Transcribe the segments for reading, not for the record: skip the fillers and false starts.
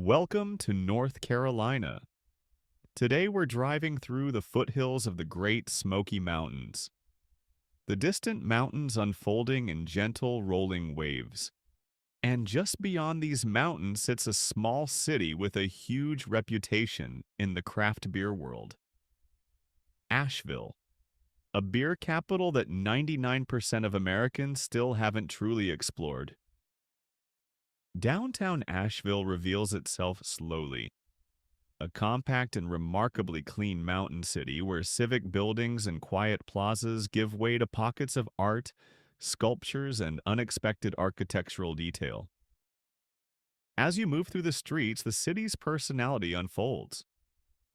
Welcome to North Carolina. Today we're driving through the foothills of the Great Smoky Mountains. The distant mountains unfolding in gentle rolling waves. And just beyond these mountains sits a small city with a huge reputation in the craft beer world. Asheville, a beer capital that 99% of Americans still haven't truly explored. Downtown Asheville reveals itself slowly. A compact and remarkably clean mountain city where civic buildings and quiet plazas give way to pockets of art, sculptures, and unexpected architectural detail. As you move through the streets, the city's personality unfolds.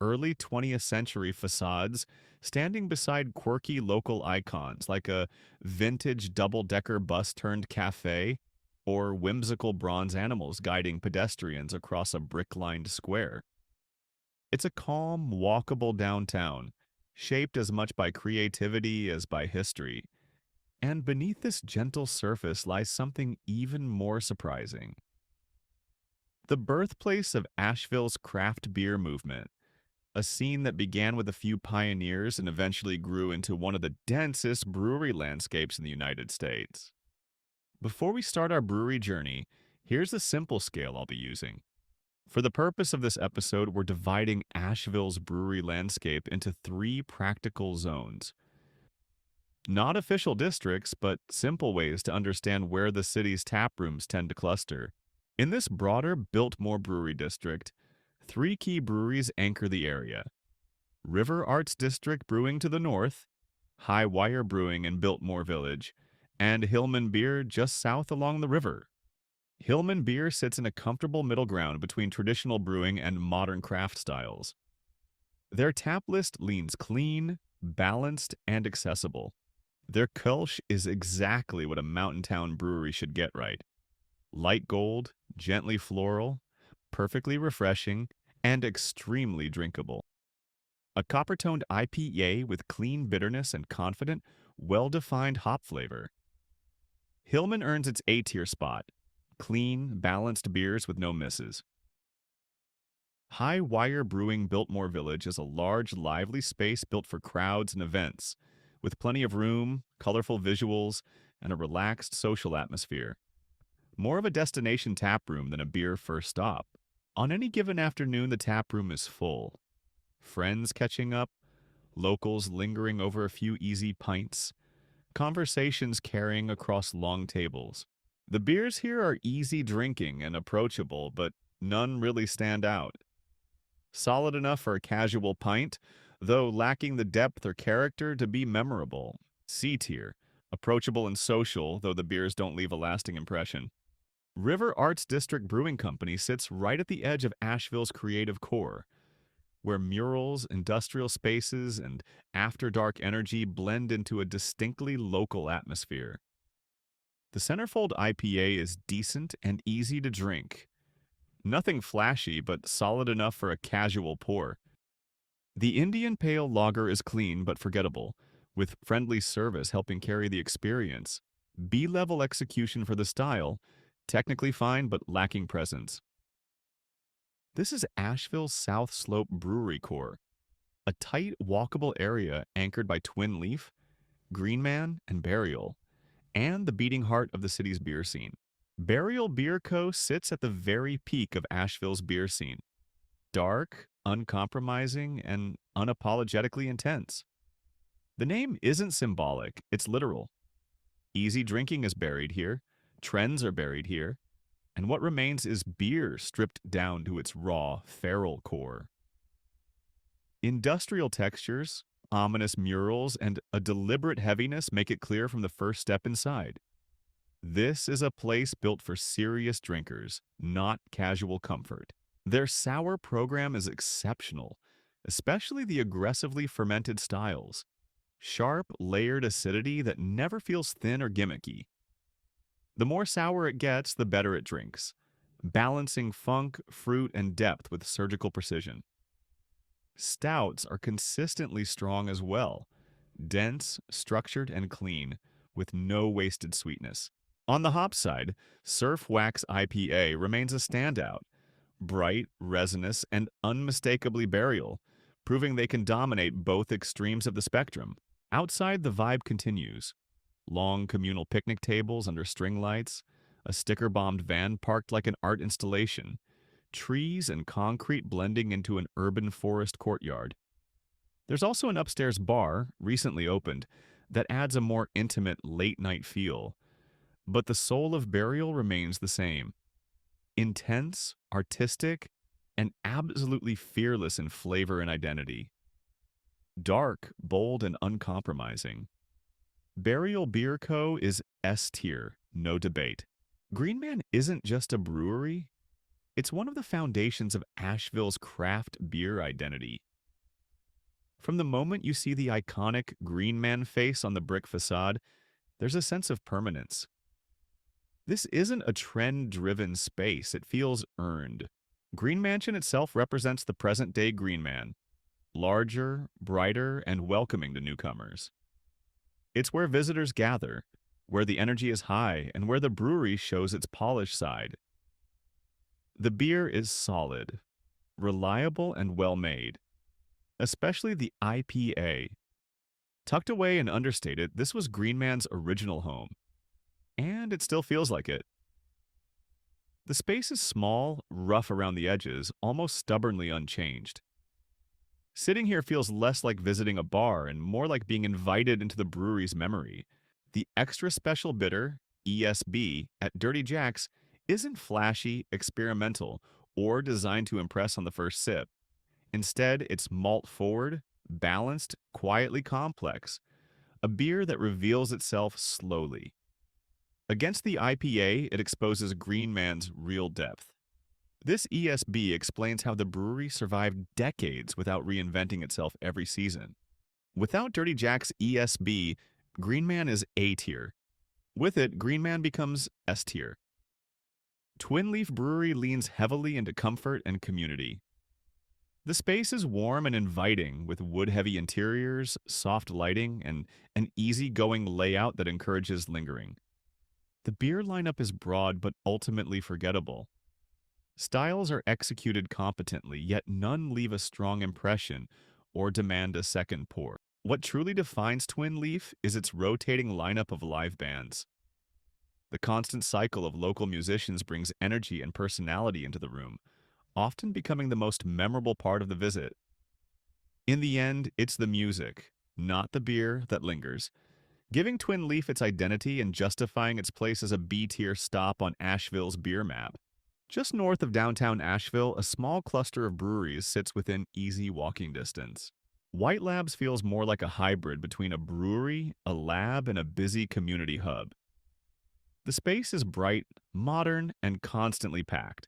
Early 20th century facades standing beside quirky local icons like a vintage double-decker bus-turned cafe or whimsical bronze animals guiding pedestrians across a brick-lined square. It's a calm, walkable downtown, shaped as much by creativity as by history. And beneath this gentle surface lies something even more surprising. The birthplace of Asheville's craft beer movement, a scene that began with a few pioneers and eventually grew into one of the densest brewery landscapes in the United States. Before we start our brewery journey, here's a simple scale I'll be using. For the purpose of this episode, we're dividing Asheville's brewery landscape into three practical zones. Not official districts, but simple ways to understand where the city's tap rooms tend to cluster. In this broader Biltmore Brewery District, three key breweries anchor the area. River Arts District Brewing to the north, High Wire Brewing in Biltmore Village, and Hillman Beer just south along the river. Hillman Beer sits in a comfortable middle ground between traditional brewing and modern craft styles. Their tap list leans clean, balanced, and accessible. Their Kölsch is exactly what a mountain town brewery should get right. Light gold, gently floral, perfectly refreshing, and extremely drinkable. A copper-toned IPA with clean bitterness and confident, well-defined hop flavor. Hillman earns its A-tier spot. Clean, balanced beers with no misses. High Wire Brewing Biltmore Village is a large, lively space built for crowds and events, with plenty of room, colorful visuals, and a relaxed social atmosphere. More of a destination tap room than a beer first stop. On any given afternoon, the tap room is full. Friends catching up, locals lingering over a few easy pints, conversations carrying across long tables. The beers here are easy drinking and approachable, but none really stand out. Solid enough for a casual pint, though lacking the depth or character to be memorable. C tier, approachable and social, though the beers don't leave a lasting impression. River Arts District Brewing Company sits right at the edge of Asheville's creative core, where murals, industrial spaces, and after-dark energy blend into a distinctly local atmosphere. The Centerfold IPA is decent and easy to drink. Nothing flashy, but solid enough for a casual pour. The Indian Pale Lager is clean but forgettable, with friendly service helping carry the experience. B-level execution for the style, technically fine but lacking presence. This is Asheville's South Slope Brewery Core, a tight, walkable area anchored by Twin Leaf, Green Man, and Burial, and the beating heart of the city's beer scene. Burial Beer Co. sits at the very peak of Asheville's beer scene. Dark, uncompromising, and unapologetically intense. The name isn't symbolic, it's literal. Easy drinking is buried here, trends are buried here, and what remains is beer stripped down to its raw, feral core. Industrial textures, ominous murals, and a deliberate heaviness make it clear from the first step inside. This is a place built for serious drinkers, not casual comfort. Their sour program is exceptional, especially the aggressively fermented styles. Sharp, layered acidity that never feels thin or gimmicky. The more sour it gets, the better it drinks, balancing funk, fruit, and depth with surgical precision. Stouts are consistently strong as well, dense, structured, and clean, with no wasted sweetness. On the hop side, Surf Wax IPA remains a standout, bright, resinous, and unmistakably burial, proving they can dominate both extremes of the spectrum. Outside, the vibe continues. Long communal picnic tables under string lights, a sticker-bombed van parked like an art installation, trees and concrete blending into an urban forest courtyard. There's also an upstairs bar, recently opened, that adds a more intimate late-night feel. But the soul of Burial remains the same. Intense, artistic, and absolutely fearless in flavor and identity. Dark, bold, and uncompromising. Burial Beer Co. is S tier, no debate. Green Man isn't just a brewery, it's one of the foundations of Asheville's craft beer identity. From the moment you see the iconic Green Man face on the brick facade, there's a sense of permanence. This isn't a trend-driven space, it feels earned. Green Mansion itself represents the present-day Green Man, larger, brighter, and welcoming to newcomers. It's where visitors gather, where the energy is high, and where the brewery shows its polished side. The beer is solid, reliable, and well-made, especially the IPA. Tucked away and understated, this was Green Man's original home, and it still feels like it. The space is small, rough around the edges, almost stubbornly unchanged. Sitting here feels less like visiting a bar and more like being invited into the brewery's memory. The extra special bitter, ESB, at Dirty Jack's isn't flashy, experimental, or designed to impress on the first sip. Instead, it's malt-forward, balanced, quietly complex, a beer that reveals itself slowly. Against the IPA, it exposes Green Man's real depth. This ESB explains how the brewery survived decades without reinventing itself every season. Without Dirty Jack's ESB, Green Man is A tier. With it, Green Man becomes S tier. Twin Leaf Brewery leans heavily into comfort and community. The space is warm and inviting, with wood-heavy interiors, soft lighting, and an easy-going layout that encourages lingering. The beer lineup is broad but ultimately forgettable. Styles are executed competently, yet none leave a strong impression or demand a second pour. What truly defines Twin Leaf is its rotating lineup of live bands. The constant cycle of local musicians brings energy and personality into the room, often becoming the most memorable part of the visit. In the end, it's the music, not the beer, that lingers, giving Twin Leaf its identity and justifying its place as a B-tier stop on Asheville's beer map. Just north of downtown Asheville, a small cluster of breweries sits within easy walking distance. White Labs feels more like a hybrid between a brewery, a lab, and a busy community hub. The space is bright, modern, and constantly packed,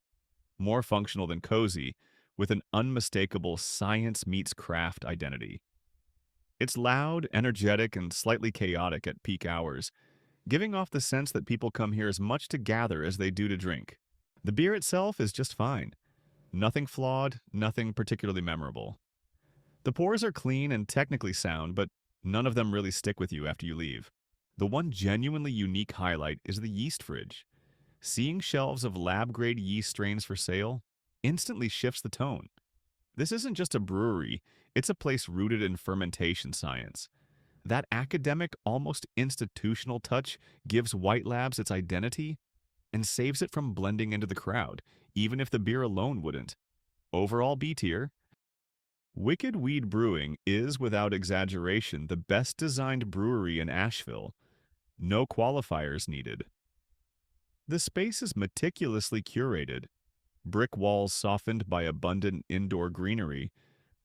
more functional than cozy, with an unmistakable science meets craft identity. It's loud, energetic, and slightly chaotic at peak hours, giving off the sense that people come here as much to gather as they do to drink. The beer itself is just fine. Nothing flawed, nothing particularly memorable. The pours are clean and technically sound, but none of them really stick with you after you leave. The one genuinely unique highlight is the yeast fridge. Seeing shelves of lab-grade yeast strains for sale instantly shifts the tone. This isn't just a brewery, it's a place rooted in fermentation science. That academic, almost institutional touch gives White Labs its identity and saves it from blending into the crowd, even if the beer alone wouldn't. Overall B tier. Wicked Weed Brewing is, without exaggeration, the best designed brewery in Asheville. No qualifiers needed. The space is meticulously curated. Brick walls softened by abundant indoor greenery,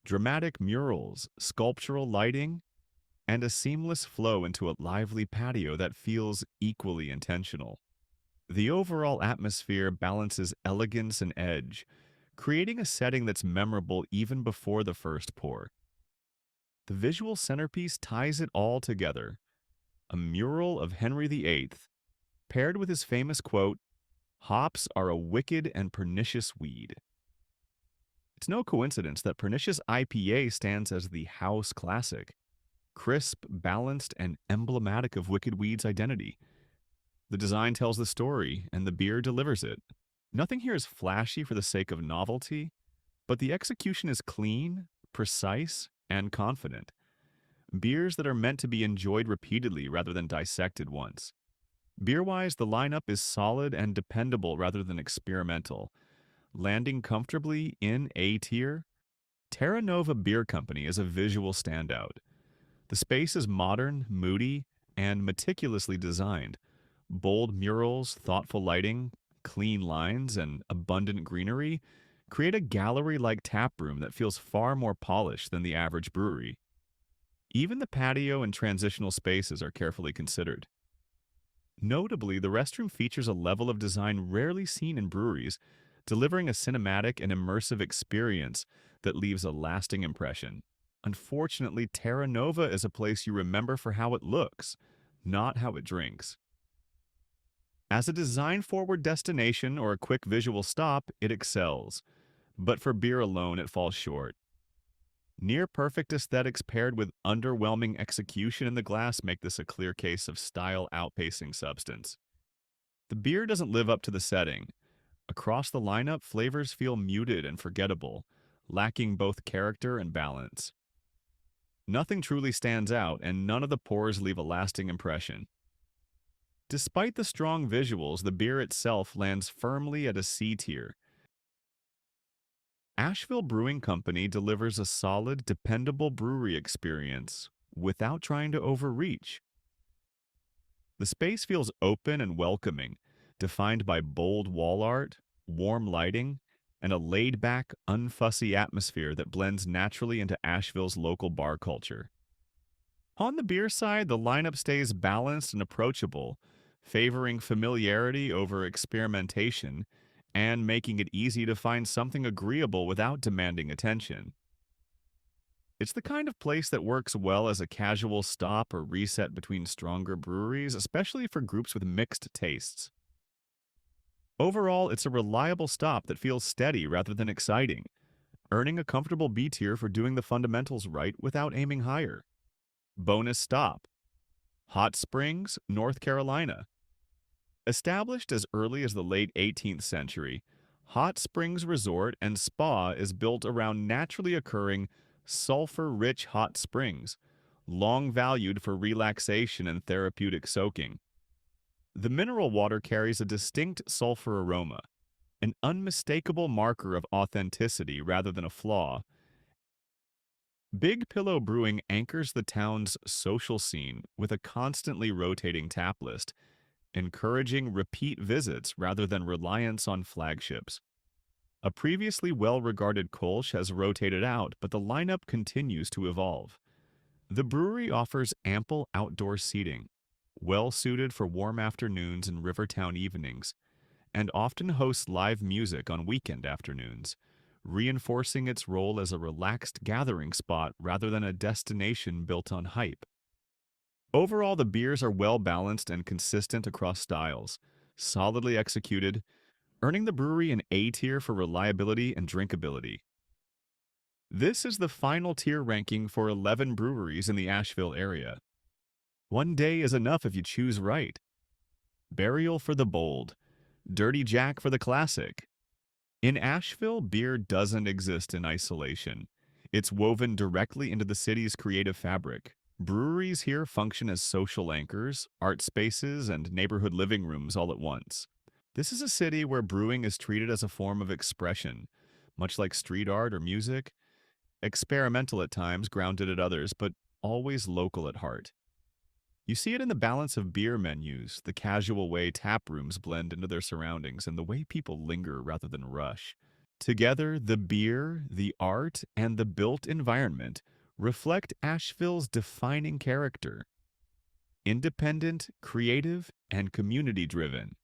dramatic murals, sculptural lighting, and a seamless flow into a lively patio that feels equally intentional. The overall atmosphere balances elegance and edge, creating a setting that's memorable even before the first pour. The visual centerpiece ties it all together. A mural of Henry VIII, paired with his famous quote, "Hops are a wicked and pernicious weed." It's no coincidence that Pernicious IPA stands as the house classic, crisp, balanced, and emblematic of Wicked Weed's identity. The design tells the story, and the beer delivers it. Nothing here is flashy for the sake of novelty, but the execution is clean, precise, and confident. Beers that are meant to be enjoyed repeatedly rather than dissected once. Beer-wise, the lineup is solid and dependable rather than experimental, landing comfortably in A tier. Terra Beer Company is a visual standout. The space is modern, moody, and meticulously designed. Bold murals, thoughtful lighting, clean lines, and abundant greenery create a gallery-like taproom that feels far more polished than the average brewery. Even the patio and transitional spaces are carefully considered. Notably, the restroom features a level of design rarely seen in breweries, delivering a cinematic and immersive experience that leaves a lasting impression. Unfortunately, Terra Nova is a place you remember for how it looks, not how it drinks. As a design-forward destination or a quick visual stop, it excels, but for beer alone, it falls short. Near-perfect aesthetics paired with underwhelming execution in the glass make this a clear case of style outpacing substance. The beer doesn't live up to the setting. Across the lineup, flavors feel muted and forgettable, lacking both character and balance. Nothing truly stands out, and none of the pours leave a lasting impression. Despite the strong visuals, the beer itself lands firmly at a C tier. Asheville Brewing Company delivers a solid, dependable brewery experience without trying to overreach. The space feels open and welcoming, defined by bold wall art, warm lighting, and a laid-back, unfussy atmosphere that blends naturally into Asheville's local bar culture. On the beer side, the lineup stays balanced and approachable, favoring familiarity over experimentation and making it easy to find something agreeable without demanding attention. It's the kind of place that works well as a casual stop or reset between stronger breweries, especially for groups with mixed tastes. Overall, it's a reliable stop that feels steady rather than exciting, earning a comfortable B tier for doing the fundamentals right without aiming higher. Bonus stop: Hot Springs, North Carolina. Established as early as the late 18th century, Hot Springs Resort and Spa is built around naturally occurring, sulfur-rich hot springs, long valued for relaxation and therapeutic soaking. The mineral water carries a distinct sulfur aroma, an unmistakable marker of authenticity rather than a flaw. Big Pillow Brewing anchors the town's social scene with a constantly rotating tap list, encouraging repeat visits rather than reliance on flagships. A previously well-regarded Kolsch has rotated out, but the lineup continues to evolve. The brewery offers ample outdoor seating, well-suited for warm afternoons and Rivertown evenings, and often hosts live music on weekend afternoons, reinforcing its role as a relaxed gathering spot rather than a destination built on hype. Overall, the beers are well-balanced and consistent across styles, solidly executed, earning the brewery an A tier for reliability and drinkability. This is the final tier ranking for 11 breweries in the Asheville area. One day is enough if you choose right. Burial for the bold, Dirty Jack for the classic. In Asheville, beer doesn't exist in isolation. It's woven directly into the city's creative fabric. Breweries here function as social anchors, art spaces, and neighborhood living rooms all at once. This is a city where brewing is treated as a form of expression, much like street art or music, experimental at times, grounded at others, but always local at heart. You see it in the balance of beer menus, the casual way tap rooms blend into their surroundings, and the way people linger rather than rush. Together, the beer, the art, and the built environment reflect Asheville's defining character: independent, creative, and community-driven.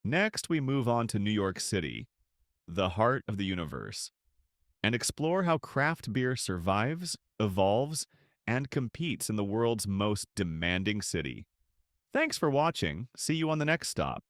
Next, we move on to New York City, the heart of the universe, and explore how craft beer survives, evolves, and competes in the world's most demanding city. Thanks for watching. See you on the next stop.